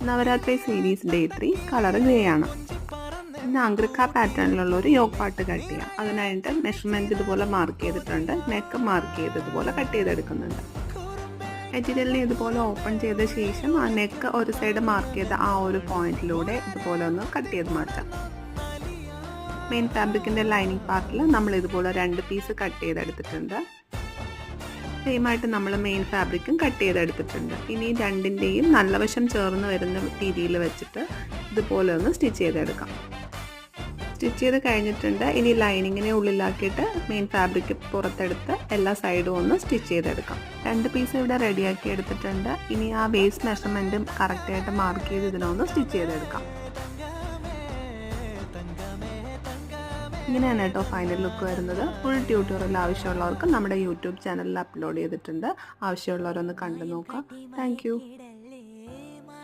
Navaratri series day 3 colour grey ആണ്. പിന്നെ അങ്ക്രിക്ക പാറ്റേണിലുള്ള ഒരു യോക്ക് പാർട്ട് കട്ട് ചെയ്യാം. അതിനായിട്ട് മെഷർമെൻറ്റ് ഇതുപോലെ മാർക്ക് ചെയ്തിട്ടുണ്ട്. നെക്ക് മാർക്ക് ചെയ്തതുപോലെ കട്ട് ചെയ്തെടുക്കുന്നുണ്ട്. മെറ്റീരിയലിനെ ഇതുപോലെ ഓപ്പൺ ചെയ്ത ശേഷം ആ നെക്ക് ഒരു സൈഡ് മാർക്ക് ചെയ്ത ആ ഒരു പോയിന്റിലൂടെ ഇതുപോലെ ഒന്ന് കട്ട് ചെയ്ത് മാറ്റാം. മെയിൻ ഫാബ്രിക്കിൻ്റെ ലൈനിങ് പാർട്ടിൽ നമ്മൾ ഇതുപോലെ 2 പീസ് കട്ട് ചെയ്തെടുത്തിട്ടുണ്ട്. സെയിമായിട്ട് നമ്മൾ മെയിൻ ഫാബ്രിക്കും കട്ട് ചെയ്തെടുത്തിട്ടുണ്ട്. ഇനി രണ്ടിൻ്റെയും നല്ല വശം ചേർന്ന് വരുന്ന രീതിയിൽ വെച്ചിട്ട് ഇതുപോലെ ഒന്ന് സ്റ്റിച്ച് ചെയ്തെടുക്കാം. സ്റ്റിച്ച് ചെയ്ത് കഴിഞ്ഞിട്ടുണ്ട്. ഇനി ലൈനിങ്ങിനെ ഉള്ളിലാക്കിയിട്ട് മെയിൻ ഫാബ്രിക് പുറത്തെടുത്ത് എല്ലാ സൈഡും ഒന്ന് സ്റ്റിച്ച് ചെയ്തെടുക്കാം. 2 പീസ് ഇവിടെ റെഡിയാക്കി എടുത്തിട്ടുണ്ട്. ഇനി ആ വേസ്റ്റ് മെഷർമെൻറ്റും കറക്റ്റായിട്ട് മാർക്ക് ചെയ്ത് ഇതിനൊന്ന് സ്റ്റിച്ച് ചെയ്തെടുക്കാം. ഇങ്ങനെയാണ് കേട്ടോ ഫൈനൽ ലുക്ക് വരുന്നത്. ഫുൾ ട്യൂട്ടോറിയൽ ആവശ്യമുള്ളവർക്ക് നമ്മുടെ യൂട്യൂബ് ചാനലിൽ അപ്ലോഡ് ചെയ്തിട്ടുണ്ട്. ആവശ്യമുള്ളവരൊന്ന് കണ്ടു നോക്കാം. താങ്ക്